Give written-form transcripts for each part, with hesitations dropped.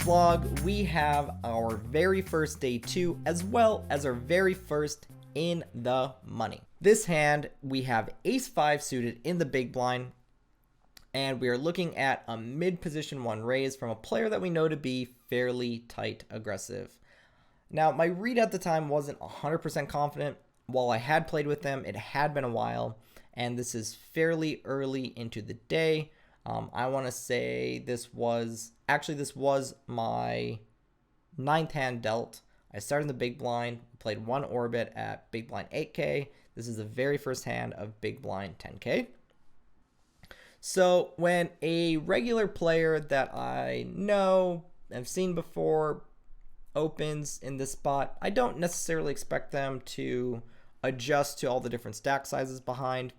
vlog, we have our very first day 2 as well as our very first in the money. This hand, we have ace 5 suited in the big blind, and we are looking at a mid position 1 raise from a player that we know to be fairly tight aggressive. Now, my read at the time wasn't 100% confident. While I had played with them, it had been a while, and this is fairly early into the day. I want to say this was my 9th hand dealt. I started in the big blind, played 1 orbit at big blind 8K. This is the very first hand of big blind 10K. So when a regular player that I know, I've seen before, opens in this spot, I don't necessarily expect them to adjust to all the different stack sizes behind.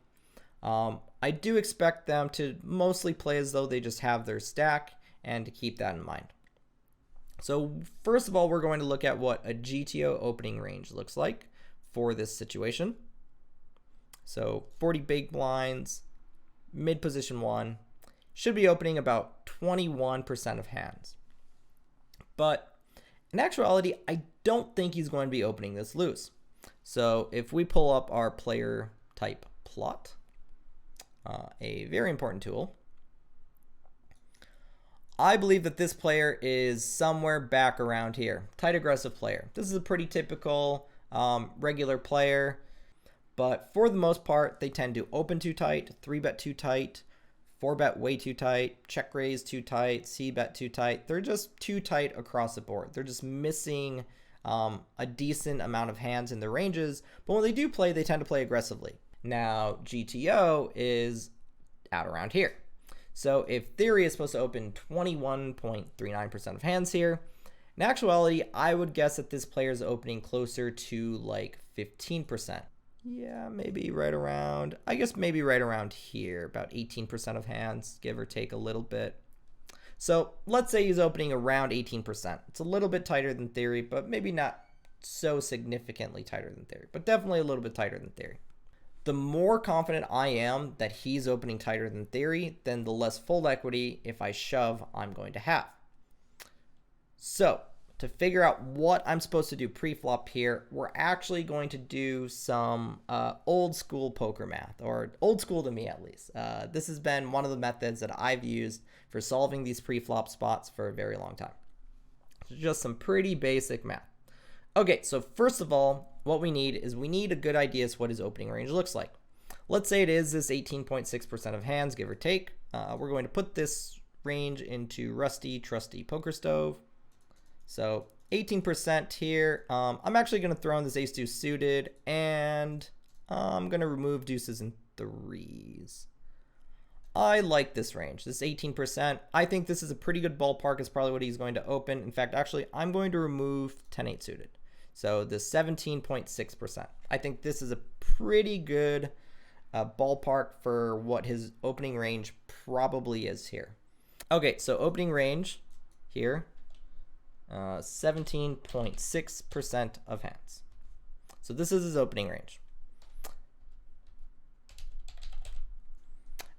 I do expect them to mostly play as though they just have their stack and to keep that in mind. So first of all, we're going to look at what a GTO opening range looks like for this situation. So 40 big blinds, mid position 1, should be opening about 21% of hands. But in actuality, I don't think he's going to be opening this loose. So if we pull up our player type plot, a very important tool, I believe that this player is somewhere back around here. Tight aggressive player. This is a pretty typical regular player, but for the most part, they tend to open too tight, 3-bet too tight, 4-bet way too tight, check raise too tight, c-bet too tight. They're just too tight across the board. They're just missing a decent amount of hands in their ranges, but when they do play, they tend to play aggressively. Now, GTO is out around here. So if theory is supposed to open 21.39% of hands here, in actuality, I would guess that this player is opening closer to like 15%. Yeah, maybe right around, I guess maybe right around here, about 18% of hands, give or take a little bit. So let's say he's opening around 18%. It's a little bit tighter than theory, but maybe not so significantly tighter than theory, but definitely a little bit tighter than theory. The more confident I am that he's opening tighter than theory, then the less fold equity, if I shove, I'm going to have. So to figure out what I'm supposed to do pre-flop here, we're actually going to do some old school poker math, or old school to me at least. This has been one of the methods that I've used for solving these pre-flop spots for a very long time. So just some pretty basic math. Okay, so first of all, what we need is a good idea as what his opening range looks like. Let's say it is this 18.6% of hands, give or take. We're going to put this range into rusty, trusty poker stove. So 18% here. I'm actually going to throw in this ace deuce suited, and I'm going to remove deuces and threes. I like this range, this 18%. I think this is a pretty good ballpark. It's probably what he's going to open. In fact, actually, I'm going to remove 10-8 suited. So the 17.6%. I think this is a pretty good ballpark for what his opening range probably is here. Okay, so opening range here, 17.6% of hands. So this is his opening range.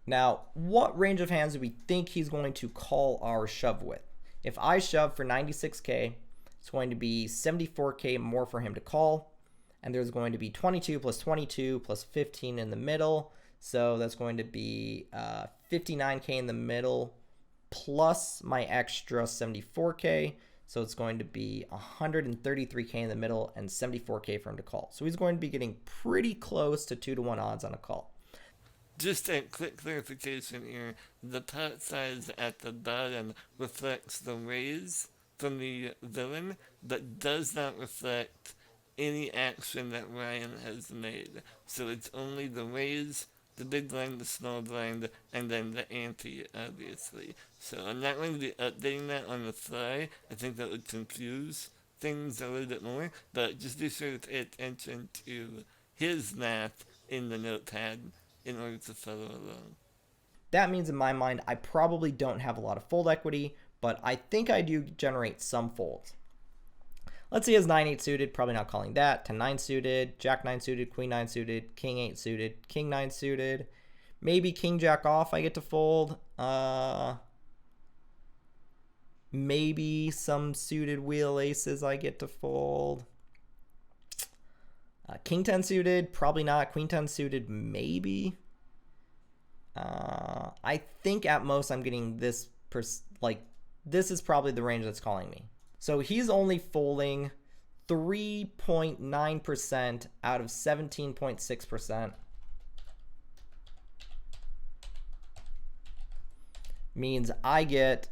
Now, what range of hands do we think he's going to call our shove with? If I shove for 96K, it's going to be 74K more for him to call, and there's going to be 22 plus 22 plus 15 in the middle, so that's going to be 59K in the middle plus my extra 74K, so it's going to be 133K in the middle and 74K for him to call. So he's going to be getting pretty close to 2-to-1 odds on a call. Just a quick clarification here, the pot size at the bottom reflects the raise from the villain, but does not reflect any action that Ryan has made. So it's only the raise, the big blind, the small blind, and then the ante, obviously. So I'm not going to be updating that on the fly. I think that would confuse things a little bit more, but just be sure to pay attention to his math in the notepad in order to follow along. That means in my mind, I probably don't have a lot of fold equity, but I think I do generate some folds. Let's see, he has 9-8 suited, probably not calling that. 10-9 suited, Jack-9 suited, Queen-9 suited, King-8 suited, King-9 suited. Maybe King-Jack off I get to fold. Maybe some suited wheel aces I get to fold. King 10 suited, probably not. Queen 10 suited, maybe. I think at most I'm getting this, this is probably the range that's calling me. So he's only folding 3.9% out of 17.6%. Means I get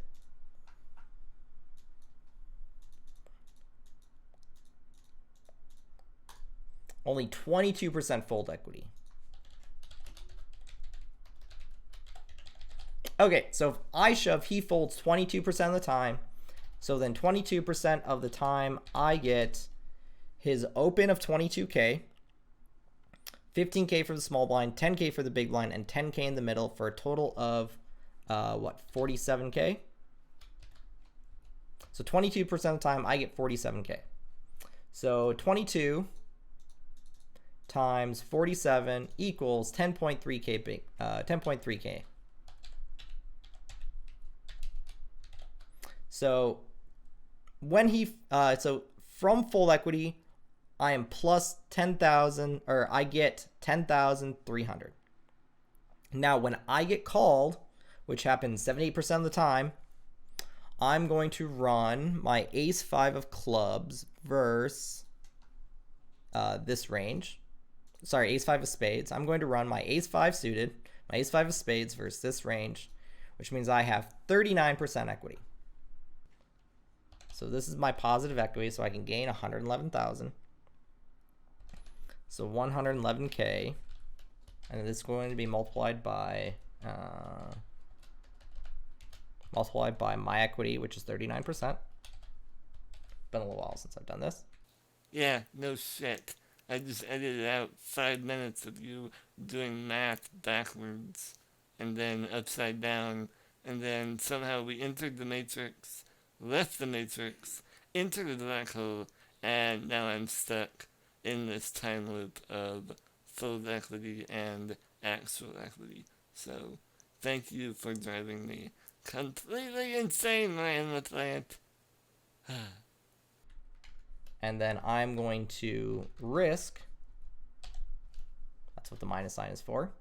only 22% fold equity. Okay, so if I shove, he folds 22% of the time. So then 22% of the time, I get his open of 22K, 15K for the small blind, 10K for the big blind, and 10K in the middle for a total of, 47K? So 22% of the time, I get 47K. So 22 times 47 equals 10.3K 10.3K. So when he so from full equity, I am plus 10,000, or I get 10,300. Now when I get called, which happens 78% of the time, I'm going to run my ace 5 of clubs versus this range. Sorry, ace 5 of spades. I'm going to run my ace 5 suited, my ace 5 of spades versus this range, which means I have 39% equity. So this is my positive equity, so I can gain 111,000. So 111K, and this is going to be multiplied by my equity, which is 39%. Been a little while since I've done this. Yeah, no shit. I just edited out 5 minutes of you doing math backwards and then upside down, and then somehow we entered the matrix, left the matrix, entered the black hole, and now I'm stuck in this time loop of fold equity and actual equity. So, thank you for driving me completely insane, Ryan LaPlante. And then I'm going to risk, that's what the minus sign is for.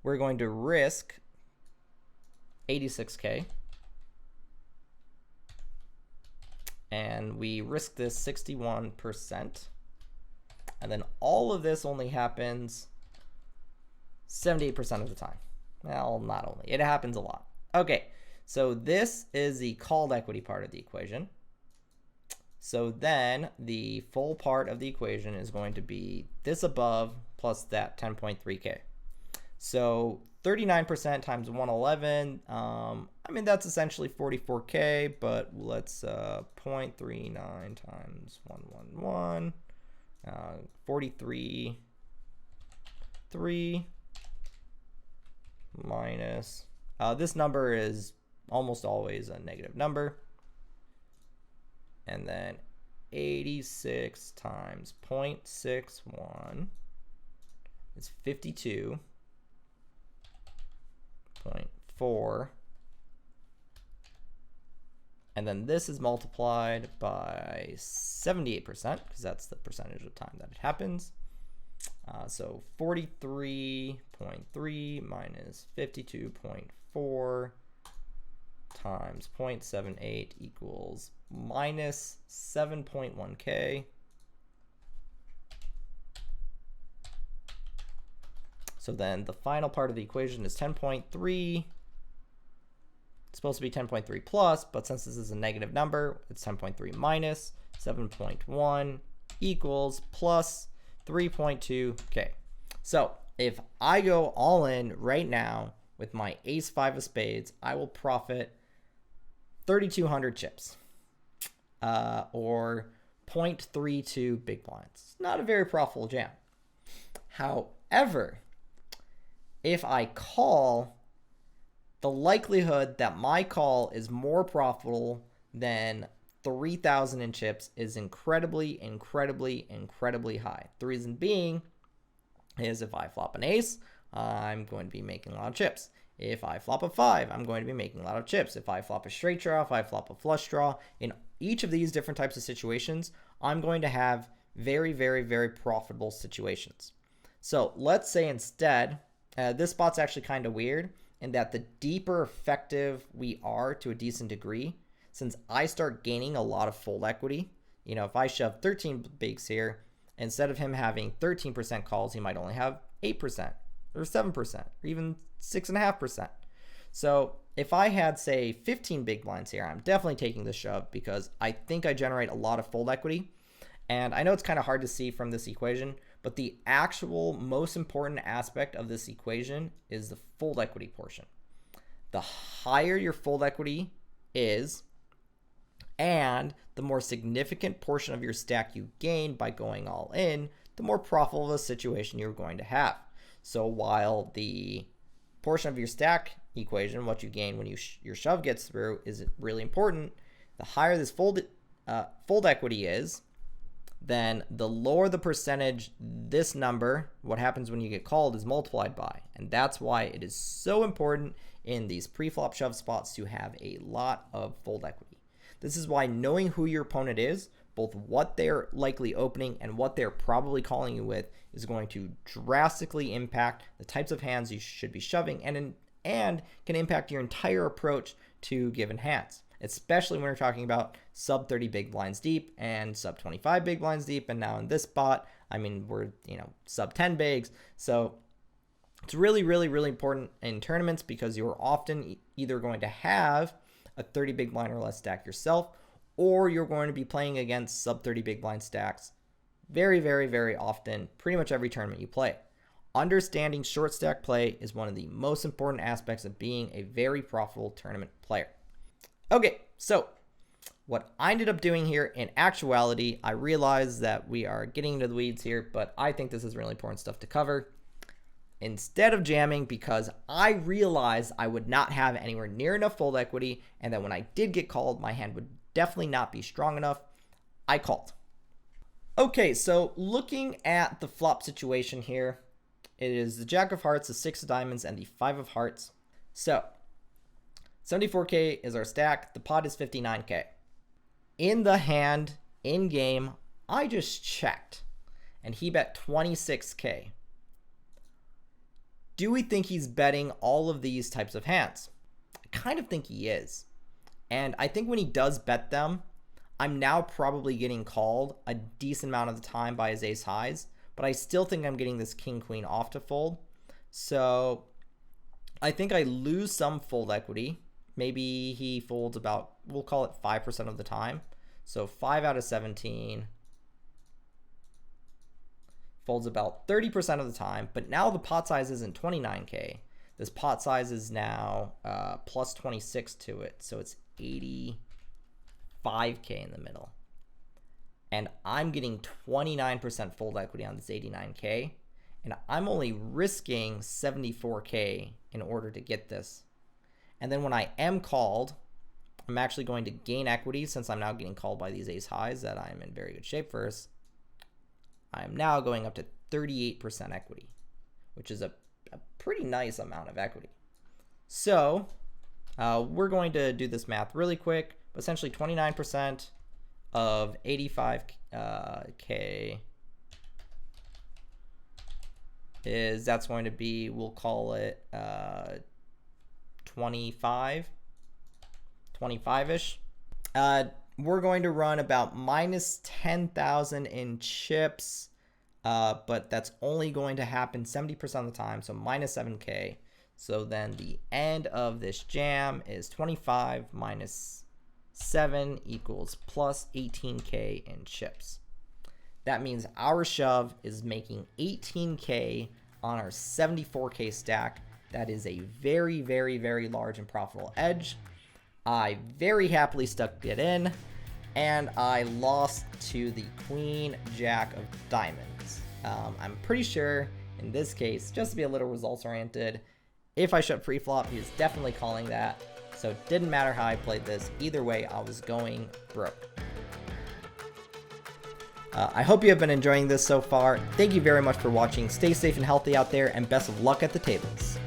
We're going to risk 86K. And we risk this 61%. And then all of this only happens 78% of the time. Well, not only, it happens a lot. Okay, so this is the called equity part of the equation. So then the full part of the equation is going to be this above plus that 10.3K. So 39% times 111, I mean, that's essentially 44K, but let's 0.39 times 111, 43.3 minus, this number is almost always a negative number. And then 86 times 0.61 is 52.4. And then this is multiplied by 78%, because that's the percentage of time that it happens. So 43.3 minus 52.4 times 0.78 equals minus 7.1K. So then the final part of the equation is 10.3. It's supposed to be 10.3 plus, but since this is a negative number, it's 10.3 minus 7.1 equals plus 3.2K. So if I go all in right now with my ace 5 of spades, I will profit 3,200 chips, or 0.32 big blinds. Not a very profitable jam. However, if I call, the likelihood that my call is more profitable than 3,000 in chips is incredibly, incredibly, incredibly high. The reason being is if I flop an ace, I'm going to be making a lot of chips. If I flop a 5, I'm going to be making a lot of chips. If I flop a straight draw, if I flop a flush draw, in each of these different types of situations, I'm going to have very, very, very profitable situations. So let's say instead, this spot's actually kind of weird in that the deeper effective we are to a decent degree, since I start gaining a lot of fold equity, you know, if I shove 13 bigs here, instead of him having 13% calls, he might only have 8% or 7% or even 6.5%. So if I had, say, 15 big blinds here, I'm definitely taking the shove because I think I generate a lot of fold equity. And I know it's kind of hard to see from this equation, but the actual most important aspect of this equation is the fold equity portion. The higher your fold equity is, and the more significant portion of your stack you gain by going all in, the more profitable of a situation you're going to have. So while the portion of your stack equation, what you gain when your shove gets through, is really important, the higher this fold equity is, then the lower the percentage this number, what happens when you get called, is multiplied by. And that's why it is so important in these pre-flop shove spots to have a lot of fold equity. This is why knowing who your opponent is, both what they're likely opening and what they're probably calling you with, is going to drastically impact the types of hands you should be shoving and can impact your entire approach to given hands, especially when we're talking about sub 30 big blinds deep and sub 25 big blinds deep. And now in this spot, I mean, we're, sub 10 bigs. So it's really, really, really important in tournaments because you're often either going to have a 30 big blind or less stack yourself, or you're going to be playing against sub 30 big blind stacks very, very, very often, pretty much every tournament you play. Understanding short stack play is one of the most important aspects of being a very profitable tournament player. Okay, so what I ended up doing here, in actuality, I realize that we are getting into the weeds here, but I think this is really important stuff to cover. Instead of jamming, because I realized I would not have anywhere near enough fold equity, and that when I did get called, my hand would definitely not be strong enough, I called. Okay, so looking at the flop situation here, it is the Jack of Hearts, the 6 of Diamonds, and the 5 of Hearts. So 74K is our stack. The pot is 59K. In the hand, in game, I just checked, and he bet 26K. Do we think he's betting all of these types of hands? I kind of think he is. And I think when he does bet them, I'm now probably getting called a decent amount of the time by his ace highs, but I still think I'm getting this king queen off to fold. So I think I lose some fold equity. Maybe he folds about, we'll call it 5% of the time. So 5 out of 17 folds about 30% of the time, but now the pot size isn't 29K. This pot size is now plus 26 to it, so it's 85K in the middle. And I'm getting 29% fold equity on this 89K, and I'm only risking 74K in order to get this. And then when I am called, I'm actually going to gain equity since I'm now getting called by these ace highs that I'm in very good shape first. I'm now going up to 38% equity, which is a pretty nice amount of equity. So we're going to do this math really quick, but essentially 29% of 85K is, that's going to be, we'll call it 25-ish. We're going to run about minus 10,000 in chips, but that's only going to happen 70% of the time, so minus 7K. So then the end of this jam is 25 minus 7 equals plus 18K in chips. That means our shove is making 18K on our 74K stack. That is a very, very, very large and profitable edge. I very happily stuck it in, and I lost to the Queen Jack of Diamonds. I'm pretty sure in this case, just to be a little results oriented, if I shove pre-flop, he was definitely calling that. So it didn't matter how I played this. Either way, I was going broke. I hope you have been enjoying this so far. Thank you very much for watching. Stay safe and healthy out there, and best of luck at the tables.